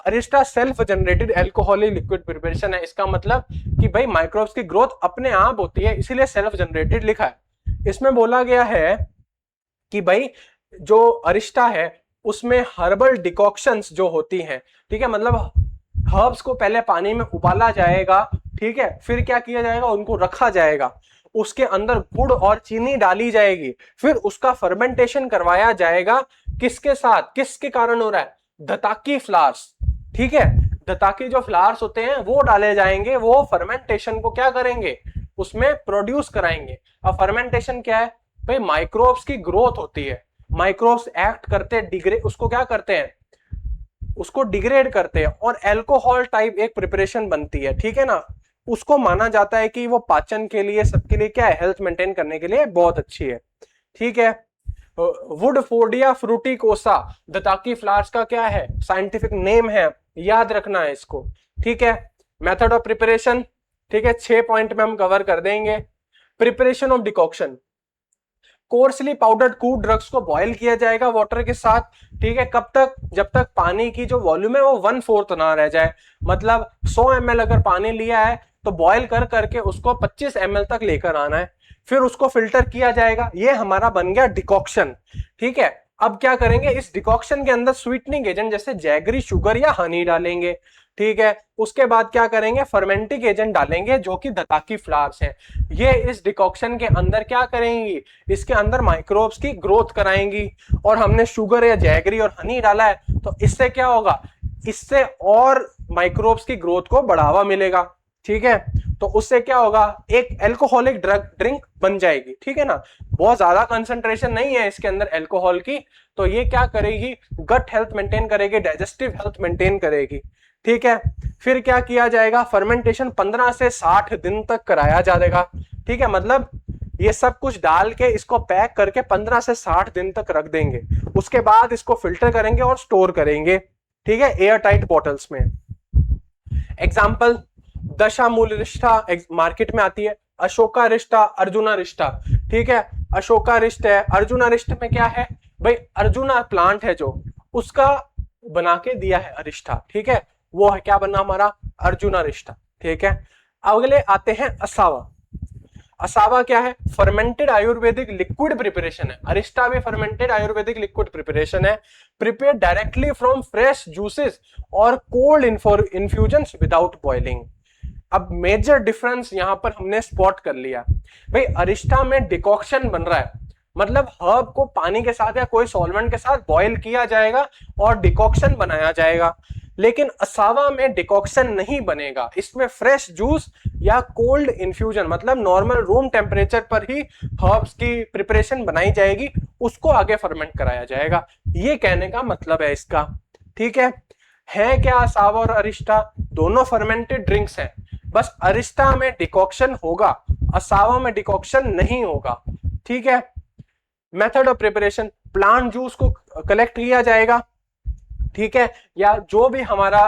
Arista self generated alcoholic liquid preparation है, इसका मतलब कि भाई माइक्रोब्स की ग्रोथ अपने आप होती है, इसीलिए सेल्फ जनरेटेड लिखा है। इसमें बोला गया है कि भाई जो अरिस्टा है उसमें हर्बल डिकॉक्शंस जो होती हैं, ठीक है, मतलब हर्ब्स को पहले पानी में उबाला जाएगा, ठीक है, फिर क्या किया जाएगा, उनको रखा जाएगा, उसके अंदर गुड़ और चीनी डाली जाएगी, फिर उसका फर्मेंटेशन करवाया जाएगा, किसके साथ, किसके कारण हो रहा है, दताकी फ्लावर्स, ठीक है, दताकी जो फ्लावर्स होते हैं वो डाले जाएंगे, वो फर्मेंटेशन को क्या करेंगे, उसमें प्रोड्यूस कराएंगे। अब फर्मेंटेशन क्या है भाई, माइक्रोब्स की ग्रोथ होती है, माइक्रोब्स एक्ट करते डिग्रेड, उसको क्या करते हैं, उसको डिग्रेड करते हैं और एल्कोहल टाइप एक प्रिपरेशन बनती है, ठीक है ना। उसको माना जाता है कि वो पाचन के लिए, सबके लिए क्या है, हेल्थ मेंटेन करने के लिए बहुत अच्छी है, ठीक है। वुडफोर्डिया फ्रूटिकोसा दताकी फ्लावर्स का क्या है, साइंटिफिक नेम है, याद रखना है इसको, ठीक है। मेथड ऑफ प्रिपरेशन, ठीक है, 6 पॉइंट में हम कवर कर देंगे। Preparation of decoction, coarsely powdered could drugs को बॉयल किया जाएगा वाटर के साथ, ठीक है। कब तक, जब तक पानी की जो वॉल्यूम है वो 1/4 ना रह जाए, मतलब 100 ml अगर पानी लिया है तो बॉयल कर करके उसको 25 ml तक लेकर आना है, फिर उसको फिल्टर किया जाएगा। ये हमारा बन गया डिकॉक्शन, ठीक है। अब क्या करेंगे, इस डिकॉक्शन के अंदर स्वीटनिंग एजेंट जैसे जैगरी शुगर या हनी डालेंगे, ठीक है। उसके बाद क्या करेंगे, फर्मेंटिंग एजेंट डालेंगे जो कि दताकी फ्लावर्स हैं। ये इस डिकॉक्शन के अंदर क्या करेंगी, इसके अंदर माइक्रोब्स की ग्रोथ कराएंगी। और हमने शुगर या जैगरी और हनी डाला है तो इससे क्या होगा, इससे और माइक्रोब्स की ग्रोथ को बढ़ावा मिलेगा, ठीक है। तो उससे क्या होगा, एक एल्कोहलिक ड्रिंक बन जाएगी, ठीक है ना। बहुत ज्यादा कंसंट्रेशन नहीं है इसके अंदर एल्कोहल की, तो ये क्या करेगी, गट हेल्थ मेंटेन करेगी, डाइजेस्टिव हेल्थ मेंटेन करेगी, ठीक है। फिर क्या किया जाएगा, फर्मेंटेशन 15 से 60 दिन तक कराया जाएगा, ठीक है। मतलब ये सब कुछ डाल के इसको पैक करके 15 से 60 दिन तक रख देंगे, उसके बाद इसको फिल्टर करेंगे और स्टोर करेंगे, ठीक है, एयर टाइट बॉटल्स में। एग्जाम्पल, दशामूलरिष्ठा मार्केट में आती है, अशोकारिष्ठा, अर्जुनारिष्ठा, ठीक है। अशोकारिष्ट है, अर्जुनारिष्ट में क्या है भाई, अर्जुना प्लांट है जो, उसका बना के दिया है अरिष्ठा, ठीक है, वो है क्या बना हमारा, अर्जुनारिष्ठा, ठीक है। अगले आते हैं असावा। असावा क्या है, फर्मेंटेड आयुर्वेदिक लिक्विड प्रिपरेशन है। अरिष्टा भी फर्मेंटेड आयुर्वेदिक लिक्विड प्रिपरेशन है, prepare directly from fresh juices और कोल्ड इन्फ्यूजन्स विदाउट बॉइलिंग। अब मेजर डिफरेंस यहां पर हमने स्पॉट कर लिया भाई, अरिष्टा में डिकॉक्शन बन रहा है, मतलब हर्ब को पानी के साथ या कोई सॉल्वेंट के साथ बॉयल किया जाएगा और डिकॉक्शन बनाया जाएगा। लेकिन असावा में डिकॉक्शन नहीं बनेगा, इसमें फ्रेश जूस या कोल्ड इन्फ्यूजन, मतलब नॉर्मल रूम टेम्परेचर पर ही हर्ब्स की प्रिपरेशन बनाई जाएगी, उसको आगे फर्मेंट कराया जाएगा। ये कहने का मतलब है इसका, ठीक है क्या असावा और अरिष्टा दोनों फर्मेंटेड ड्रिंक्स हैं, बस अरिष्टा में डिकॉक्शन होगा, असावा में डिकॉक्शन नहीं होगा, ठीक है। Method of preparation, plant juice को कलेक्ट किया जाएगा, ठीक है, या जो भी हमारा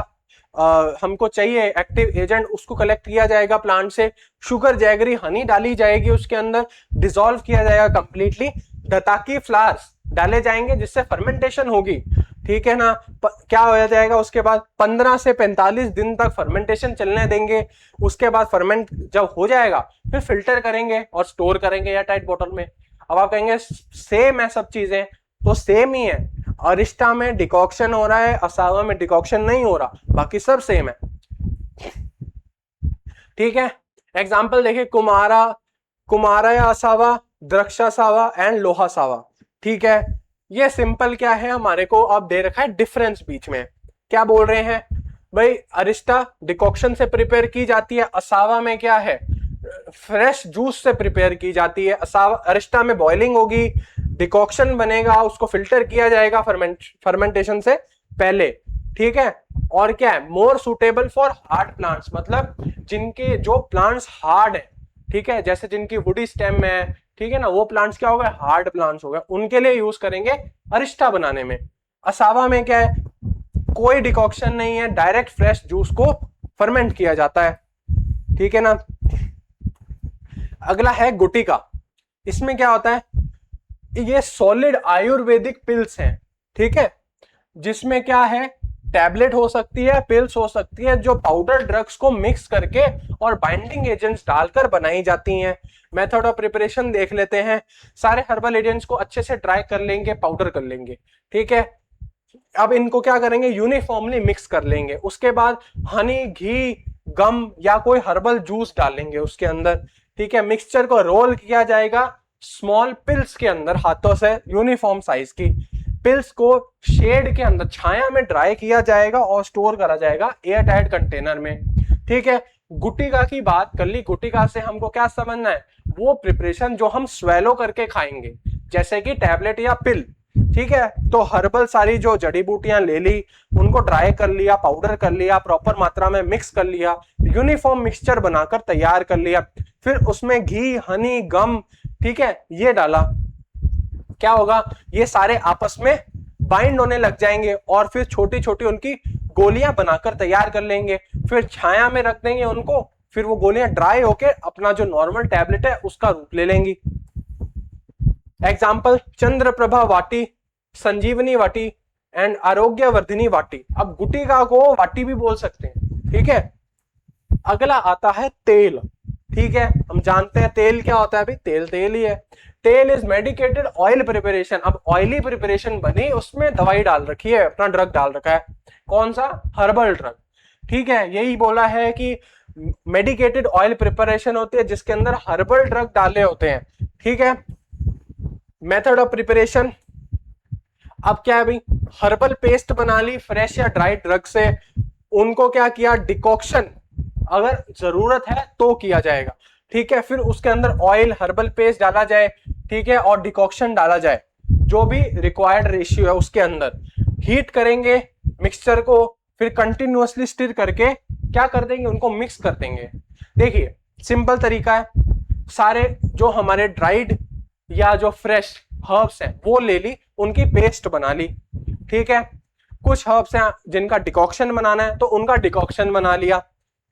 हमको चाहिए एक्टिव एजेंट उसको कलेक्ट किया जाएगा प्लांट से, शुगर जैगरी हनी डाली जाएगी उसके अंदर, डिसॉल्व किया जाएगा कंप्लीटली, दताकी फ्लावर्स डाले जाएंगे जिससे फर्मेंटेशन होगी, ठीक है ना। क्या हो जाएगा उसके बाद 15 से 45 दिन तक फर्मेंटेशन चलने देंगे, उसके बाद फर्मेंट जब हो जाएगा फिर फिल्टर करेंगे और स्टोर करेंगे एयर टाइट बोतल में। अब आप कहेंगे सेम है सब चीजें, तो सेम ही है, अरिष्टा में डिकॉक्शन हो रहा है, असावा में डिकॉक्शन नहीं हो रहा, बाकी सब सेम है, ठीक है। एग्जाम्पल देखिए, कुमारा या असावा, द्रक्षासावा एंड लोहासावा, ठीक है। ये सिंपल क्या है, हमारे को अब दे रखा है डिफरेंस बीच में, क्या बोल रहे हैं भाई, अरिष्टा डिकॉक्शन से प्रिपेयर की जाती है, असावा में क्या है, फ्रेश जूस से प्रिपेयर की जाती है। असावा, अरिष्टा में बॉइलिंग होगी, डिकॉक्शन बनेगा, उसको फिल्टर किया जाएगा फर्मेंटेशन से पहले, ठीक है। और क्या है, more suitable for hard plants, मतलब जिनके जो प्लांट्स हार्ड है, ठीक है, जैसे जिनकी वुडी स्टेम है, ठीक है ना, वो प्लांट्स क्या हो गए, हार्ड प्लांट्स हो गए, उनके लिए यूज करेंगे अरिष्टा बनाने में। असावा में क्या है, कोई डिकॉक्शन नहीं है, डायरेक्ट फ्रेश जूस को फर्मेंट किया जाता है, ठीक है ना। अगला है गुटिका, इसमें क्या होता है, ये सॉलिड आयुर्वेदिक पिल्स हैं, ठीक है, जिसमें क्या है, टैबलेट हो सकती है, पिल्स हो सकती है, जो पाउडर ड्रग्स को मिक्स करके और बाइंडिंग एजेंट्स डालकर बनाई जाती हैं। मेथड ऑफ प्रिपरेशन देख लेते हैं, सारे हर्बल एजेंट्स को अच्छे से ड्राई कर लेंगे, पाउडर कर लेंगे, ठीक है। अब इनको क्या करेंगे, यूनिफॉर्मली मिक्स कर लेंगे, उसके बाद हनी, घी, गम या कोई हर्बल जूस डालेंगे उसके अंदर, ठीक है। मिक्सचर को रोल किया जाएगा स्मॉल पिल्स के अंदर, हाथों से यूनिफॉर्म साइज की पिल्स को शेड के अंदर छाया में ड्राई किया जाएगा और स्टोर करा जाएगा एयर टाइट कंटेनर में, ठीक है। गुटिका की बात कर ली, गुटिका से हमको क्या समझना है, वो प्रिपरेशन जो हम स्वेलो करके खाएंगे, जैसे कि टैबलेट या पिल, ठीक है, तो हर्बल सारी जो जड़ी बूटियां ले ली, उनको ड्राई कर लिया, पाउडर कर लिया, प्रॉपर मात्रा में मिक्स कर लिया, यूनिफॉर्म मिक्सचर बनाकर तैयार कर लिया, फिर उसमें घी, हनी, गम, ठीक है, ये डाला। क्या होगा, ये सारे आपस में बाइंड होने लग जाएंगे और फिर छोटी छोटी उनकी गोलियां बनाकर तैयार कर लेंगे, फिर छाया में रख देंगे उनको, फिर वो गोलियां ड्राई होके अपना जो नॉर्मल टैबलेट है उसका रूप ले लेंगी। एग्जाम्पल, चंद्रप्रभा वाटी, संजीवनी वाटी एंड आरोग्यवर्धिनी वाटी। अब गुटिका को वाटी भी बोल सकते हैं, ठीक है। अगला आता है तेल, ठीक है, हम जानते हैं तेल क्या होता है, अभी तेल तेल ही है। तेल इज मेडिकेटेड ऑयल प्रिपरेशन। अब ऑयली प्रिपरेशन बनी, उसमें दवाई डाल रखी है, अपना ड्रग डाल रखा है, कौन सा, हर्बल ड्रग, ठीक है। यही बोला है कि मेडिकेटेड ऑयल प्रिपरेशन होती है जिसके अंदर हर्बल ड्रग डाले होते हैं, ठीक है। मेथड ऑफ प्रिपरेशन, अब क्या है भाई, हर्बल पेस्ट बना ली फ्रेश या ड्राई ड्रग से, उनको क्या किया, डिकॉक्शन अगर जरूरत है तो किया जाएगा, ठीक है। फिर उसके अंदर ऑयल, हर्बल पेस्ट डाला जाए, ठीक है, और डिकॉक्शन डाला जाए, जो भी रिक्वायर्ड रेशियो है उसके अंदर। हीट करेंगे मिक्सचर को, फिर कंटिन्यूअसली स्टिर करके क्या कर देंगे, उनको मिक्स कर देंगे। देखिए सिंपल तरीका है, सारे जो हमारे ड्राइड या जो फ्रेश हर्ब्स हैं वो ले ली, उनकी पेस्ट बना ली, ठीक है। कुछ हर्ब्स हैं जिनका डिकॉक्शन बनाना है तो उनका डिकॉक्शन बना लिया,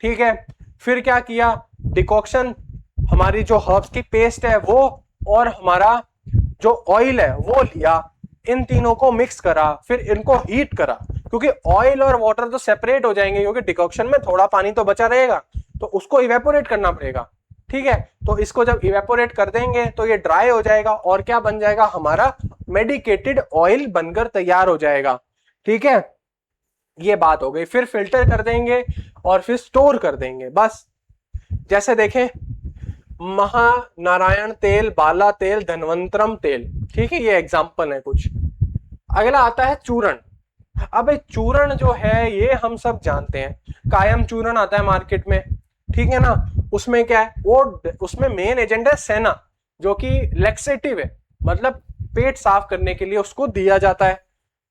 ठीक है। फिर क्या किया, डिकॉक्शन, हमारी जो हर्ब्स की पेस्ट है वो, और हमारा जो ऑयल है वो लिया, इन तीनों को मिक्स करा, फिर इनको हीट करा, क्योंकि ऑयल और वाटर तो सेपरेट हो जाएंगे, क्योंकि डिकॉक्शन में थोड़ा पानी तो बचा रहेगा, तो उसको इवेपोरेट करना पड़ेगा, ठीक है। तो इसको जब इवेपोरेट कर देंगे तो ये ड्राई हो जाएगा और क्या बन जाएगा, हमारा मेडिकेटेड ऑयल बनकर तैयार हो जाएगा, ठीक है। ये बात हो गई। फिर फिल्टर कर देंगे और फिर स्टोर कर देंगे, बस। जैसे देखें, महानारायण तेल, बाला तेल, धनवंतरम तेल, ठीक है, ये एग्जाम्पल है कुछ। अगला आता है चूर्ण। अब चूर्ण जो है ये हम सब जानते हैं, कायम चूर्ण आता है मार्केट में, ठीक है ना। उसमें क्या है, वो उसमें मेन एजेंट है सेना, जो कि लेक्सेटिव है, मतलब पेट साफ करने के लिए उसको दिया जाता है।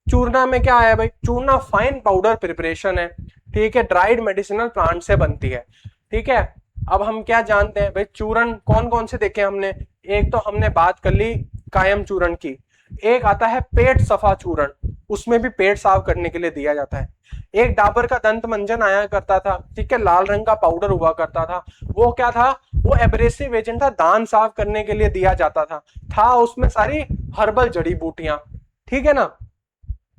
चूर्णा में क्या है भाई, चूर्णा फाइन पाउडर प्रिपरेशन है, ठीक है, ड्राइड मेडिसिनल प्लांट से बनती है, ठीक है। अब हम क्या जानते हैं भाई, चूर्ण कौन कौन से देखे हमने, एक तो हमने बात कर ली कायम चूर्ण की, एक आता है पेट सफा चूर्ण, उसमें भी पेट साफ करने के लिए दिया जाता है। एक डाबर का दंत मंजन आया करता था, ठीक है, लाल रंग का पाउडर हुआ करता था, वो क्या था, वो एब्रेसिव एजेंट था, दांत साफ करने के लिए दिया जाता था उसमें सारी हर्बल जड़ी बूटियां, ठीक है ना।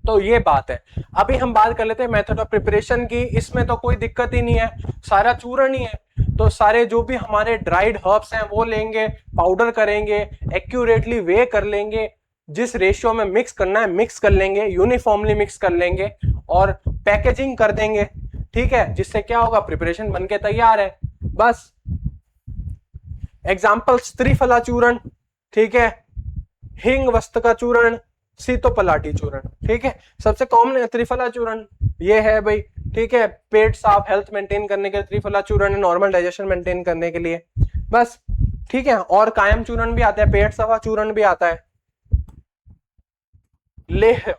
तो ये बात है। अभी हम बात कर लेते हैं मेथड ऑफ प्रिपरेशन की, इसमें तो कोई दिक्कत ही नहीं है, सारा चूर्ण ही है। तो सारे जो भी हमारे ड्राइड हर्ब्स हैं वो लेंगे, पाउडर करेंगे, एक्यूरेटली वे कर लेंगे, जिस रेशियो में मिक्स करना है मिक्स कर लेंगे, यूनिफॉर्मली मिक्स कर लेंगे और पैकेजिंग कर देंगे, ठीक है, जिससे क्या होगा, प्रिपरेशन बनके तैयार है, बस। एग्जाम्पल्स, त्रिफला चूर्ण, ठीक है, हिंग वस्त का चूर्ण, सीतोपलाटी चूर्ण, ठीक है, सबसे कॉमन है त्रिफला चूर्ण, ये है भाई, ठीक है, पेट साफ, हेल्थ मेंटेन करने के लिए त्रिफला चूर्ण, नॉर्मल डाइजेशन मेंटेन करने के लिए, बस, ठीक है। और कायम चूर्ण भी आता है, पेट सफा चूर्ण भी आता है। लेह,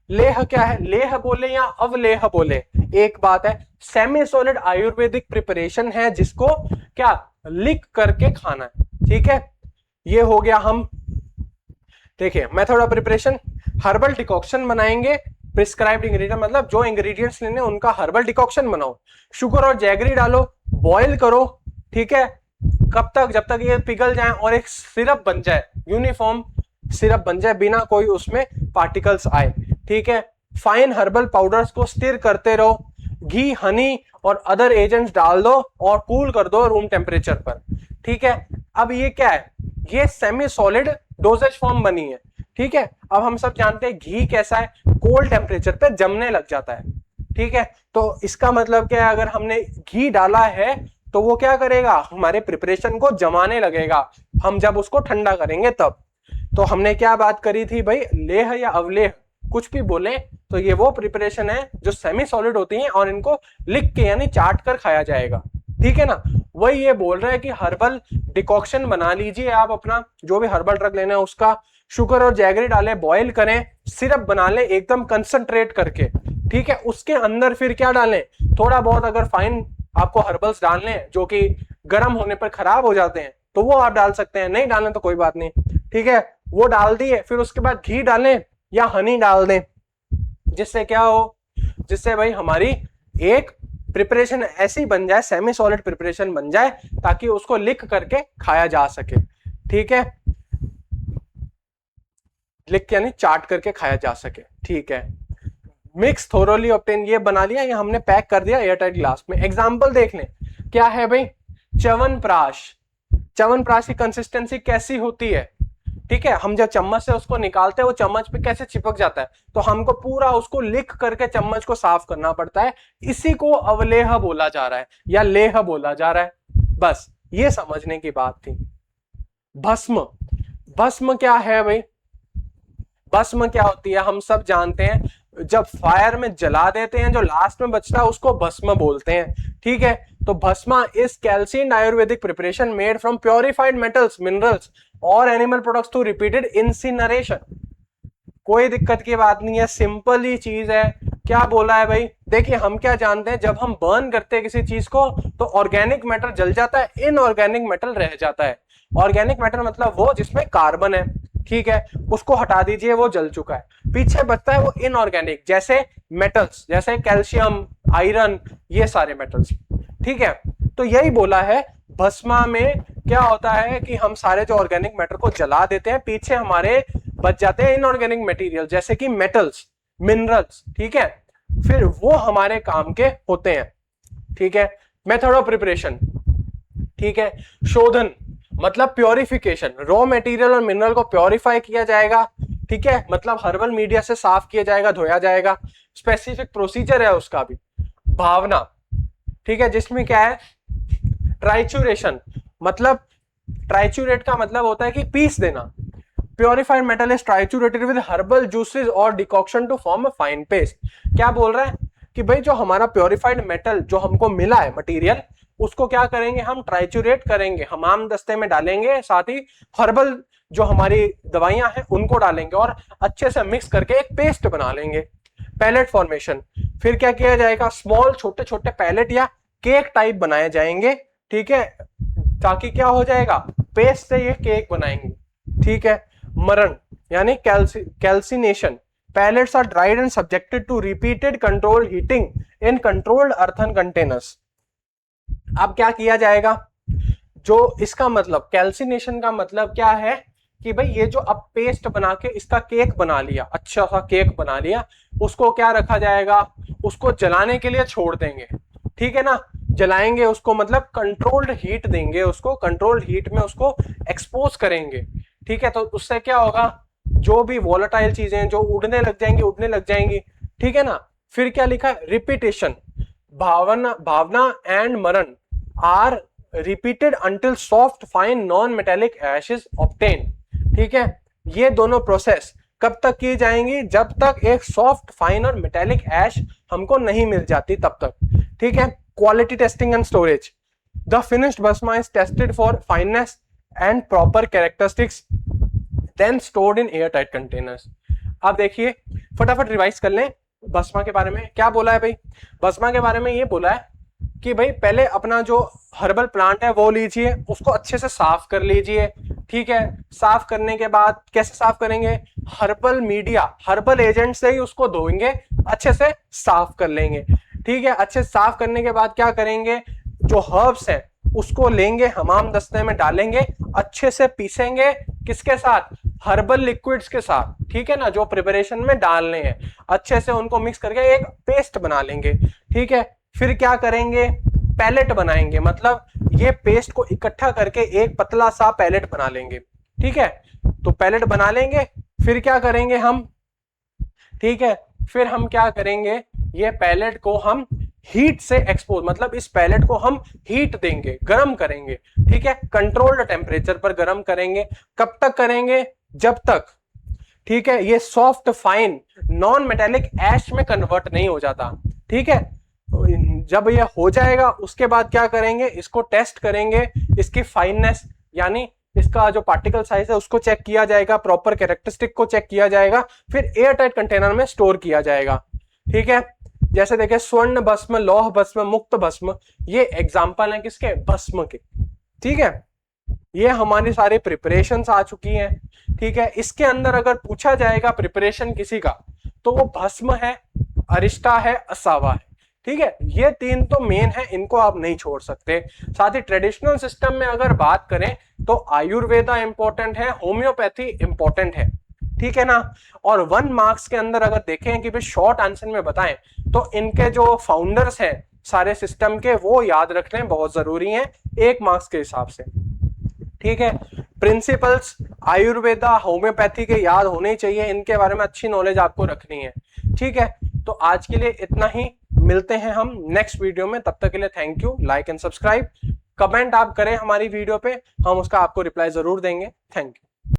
लेह क्या है, लेह बोले या अवलेह बोले, एक बात है, सेमी सॉलिड आयुर्वेदिक प्रिपरेशन है जिसको क्या लिख करके खाना है, ठीक है। ये हो गया। हम देखिए method of preparation, herbal decoction बनाएंगे, प्रिस्क्राइब्ड इंग्रेडिएंट मतलब जो इंग्रेडिएंट्स लेने उनका हर्बल डिकॉक्शन बनाओ, शुगर और जैगरी डालो, बॉईल करो, ठीक है, कब तक, जब तक ये पिघल जाए और एक सिरप बन जाए, यूनिफॉर्म सिरप बन जाए, बिना कोई उसमें पार्टिकल्स आए, ठीक है। फाइन हर्बल पाउडर्स को स्टिर करते रहो, घी, हनी और अदर एजेंट्स डाल दो और कूल कर दो रूम टेम्परेचर पर, ठीक है। अब ये क्या है, ये सेमी सॉलिड डोजेज फॉर्म बनी है, ठीक है। अब हम सब जानते हैं घी कैसा है, कोल्ड टेम्परेचर पे जमने लग जाता है, ठीक है। तो इसका मतलब क्या है, अगर हमने घी डाला है तो वो क्या करेगा, हमारे प्रिपरेशन को जमाने लगेगा, हम जब उसको ठंडा करेंगे तब। तो हमने क्या बात करी थी भाई, लेह या अवलेह कुछ भी बोले, तो ये वो प्रिपरेशन है जो सेमी सॉलिड होती हैं और इनको लिख के यानी चाट कर खाया जाएगा, ठीक है ना। वही ये बोल रहा है कि हर्बल डिकॉक्शन बना लीजिए आप अपना, जो भी हर्बल ड्रग लेना है उसका, शुगर और जैगरी डालें, बॉईल करें, सिरप बना लें एकदम कंसंट्रेट करके, ठीक है। उसके अंदर फिर क्या डालें, थोड़ा बहुत अगर फाइन आपको हर्बल्स डालने हैं जो कि गर्म होने पर खराब हो जाते हैं तो वो आप डाल सकते हैं, नहीं डालें तो कोई बात नहीं, ठीक है। वो डाल दिए, फिर उसके बाद घी डालें या हनी डाल दें, जिससे क्या हो, जिससे भाई हमारी एक प्रिपरेशन ऐसी बन जाए, सेमी सॉलिड प्रिपरेशन बन जाए, ताकि उसको लिख करके खाया जा सके, ठीक है, लिख के यानी चाट करके खाया जा सके, ठीक है। मिक्स थोरोली ऑब्टेन, ये बना लिया, ये हमने पैक कर दिया एयरटाइट ग्लास में। एग्जांपल देख लें, क्या है भाई, च्यवनप्राश। च्यवनप्राश की कंसिस्टेंसी कैसी होती है, ठीक है, हम जब चम्मच से उसको निकालते हैं वो चम्मच पे कैसे चिपक जाता है, तो हमको पूरा उसको लिख करके चम्मच को साफ करना पड़ता है, इसी को अवलेह बोला जा रहा है या लेह बोला जा रहा है, बस ये समझने की बात थी। भस्म, भस्म क्या है भाई, भस्म क्या होती है हम सब जानते हैं, जब फायर में जला देते हैं जो लास्ट में बचता है उसको भस्म बोलते हैं, ठीक है। तो bhasma is calcium Ayurvedic preparation made from purified metals, minerals और animal products through repeated incineration. कोई दिक्कत की बात नहीं है, सिंपल ही चीज है। क्या बोला है भाई, देखिए हम क्या जानते हैं, जब हम बर्न करते हैं किसी चीज को तो ऑर्गेनिक मैटर जल जाता है, इनऑर्गेनिक मैटर रह जाता है। ऑर्गेनिक मैटर मतलब वो जिसमें कार्बन है, ठीक है, उसको हटा दीजिए, वो जल चुका है, पीछे बचता है वो इनऑर्गेनिक, जैसे मेटल्स, जैसे कैल्शियम, आयरन, ये सारे मेटल्स, ठीक है। तो यही बोला है, भस्मा में क्या होता है कि हम सारे जो ऑर्गेनिक मैटर को जला देते हैं, पीछे हमारे बच जाते हैं इनऑर्गेनिक मटेरियल जैसे कि मेटल्स, मिनरल्स, ठीक है, फिर वो हमारे काम के होते हैं, ठीक है। मेथड ऑफ प्रिपरेशन, ठीक है, शोधन मतलब प्योरिफिकेशन, रॉ मटेरियल और मिनरल को प्योरीफाई किया जाएगा, ठीक है, मतलब हर्बल मीडिया से साफ किया जाएगा, धोया जाएगा, स्पेसिफिक प्रोसीजर है उसका भी। भावना, ठीक है, जिसमें क्या है, ट्राइचुरेशन, मतलब ट्राइचुरेट का मतलब होता है कि पीस देना। Purified metal is triturated with herbal juices और decoction to form a fine paste. क्या बोल रहा है कि भाई जो हमारा प्योरिफाइड मेटल जो हमको मिला है मटेरियल, उसको क्या करेंगे हम, ट्राइचुरेट करेंगे, हमाम दस्ते में डालेंगे, साथ ही हर्बल जो हमारी दवाइयां हैं उनको डालेंगे और अच्छे से मिक्स करके एक पेस्ट बना लेंगे। पैलेट फॉर्मेशन, फिर क्या किया जाएगा, स्मॉल छोटे छोटे पैलेट या केक टाइप बनाए जाएंगे, ठीक है, ताकि क्या हो जाएगा, पेस्ट से ये केक बनाएंगे, ठीक है। मरण यानी calcination, pellets are dried and subjected to repeated controlled heating in controlled earthen containers। अब क्या किया जाएगा, जो इसका मतलब कैल्सिनेशन का मतलब क्या है कि भाई ये जो अब पेस्ट बना के इसका केक बना लिया, अच्छा सा केक बना लिया, उसको क्या रखा जाएगा, उसको जलाने के लिए छोड़ देंगे, ठीक है ना, जलाएंगे उसको, मतलब कंट्रोल्ड हीट देंगे उसको, कंट्रोल्ड हीट में उसको एक्सपोज करेंगे, ठीक है। तो उससे क्या होगा, जो भी वॉलेटाइल चीजें जो उड़ने लग जाएंगी, ठीक है ना। फिर क्या लिखा है, रिपीटेशन, भावना एंड मरण are repeated until soft fine non metallic ash is obtain, ठीक है। ये दोनों प्रोसेस कब तक की जाएंगी, जब तक एक सॉफ्ट फाइन और मेटेलिक एश हमको नहीं मिल जाती तब तक, ठीक है। Quality testing and storage, the finished bhasma is tested for fineness and proper characteristics then stored in air tight containers. अब देखिए फटाफट रिवाइज कर लें, भस्मा के बारे में क्या बोला है भाई, भस्मा के बारे में ये बोला है कि भाई पहले अपना जो हर्बल प्लांट है वो लीजिए, उसको अच्छे से साफ कर लीजिए, ठीक है। साफ करने के बाद कैसे साफ करेंगे, हर्बल मीडिया, हर्बल एजेंट से ही उसको धोएंगे, अच्छे से साफ कर लेंगे, ठीक है। अच्छे से साफ करने के बाद क्या करेंगे, जो हर्ब्स हैं उसको लेंगे, हमाम दस्ते में डालेंगे, अच्छे से पीसेंगे, किसके साथ, हर्बल लिक्विड्स के साथ, ठीक है ना, जो प्रिपरेशन में डालने हैं, अच्छे से उनको मिक्स करके एक पेस्ट बना लेंगे, ठीक है। फिर क्या करेंगे, पैलेट बनाएंगे, मतलब ये पेस्ट को इकट्ठा करके एक पतला सा पैलेट बना लेंगे, ठीक है। तो पैलेट बना लेंगे, फिर क्या करेंगे हम, ठीक है, फिर हम क्या करेंगे, ये पैलेट को हम हीट से एक्सपोज, मतलब इस पैलेट को हम हीट देंगे, गर्म करेंगे, ठीक है, कंट्रोल्ड टेम्परेचर पर गर्म करेंगे। कब तक करेंगे, जब तक, ठीक है, ये सॉफ्ट फाइन नॉन मेटेलिक एश में कन्वर्ट नहीं हो जाता, ठीक है। जब ये हो जाएगा उसके बाद क्या करेंगे, इसको टेस्ट करेंगे, इसकी फाइननेस यानी इसका जो पार्टिकल साइज है उसको चेक किया जाएगा, प्रॉपर कैरेक्टरिस्टिक को चेक किया जाएगा, फिर एयर टाइट कंटेनर में स्टोर किया जाएगा। ठीक है, जैसे देखें स्वर्ण भस्म, लौह भस्म, मुक्त भस्म, ये एग्जाम्पल है किसके, भस्म के। ठीक है, ये हमारी सारी प्रिपरेशन आ चुकी हैं। ठीक है, इसके अंदर अगर पूछा जाएगा प्रिपरेशन किसी का तो वो भस्म है, अरिष्टा है, असावा है। ठीक है, ये तीन तो मेन है, इनको आप नहीं छोड़ सकते। साथ ही ट्रेडिशनल सिस्टम में अगर बात करें तो आयुर्वेदा इंपॉर्टेंट है, होम्योपैथी इंपॉर्टेंट है। ठीक है ना। और 1 मार्क्स के अंदर अगर देखें कि भाई शॉर्ट आंसर में बताएं तो इनके जो फाउंडर्स हैं सारे सिस्टम के वो याद रखने बहुत जरूरी हैं 1 मार्क्स के हिसाब से। ठीक है, प्रिंसिपल्स आयुर्वेदा होम्योपैथी के याद होने चाहिए, इनके बारे में अच्छी नॉलेज आपको रखनी है। ठीक है, तो आज के लिए इतना ही, मिलते हैं हम नेक्स्ट वीडियो में, तब तक के लिए thank you. Like and subscribe, comment आप करें हमारी वीडियो पे, हम उसका आपको रिप्लाई जरूर देंगे। Thank you.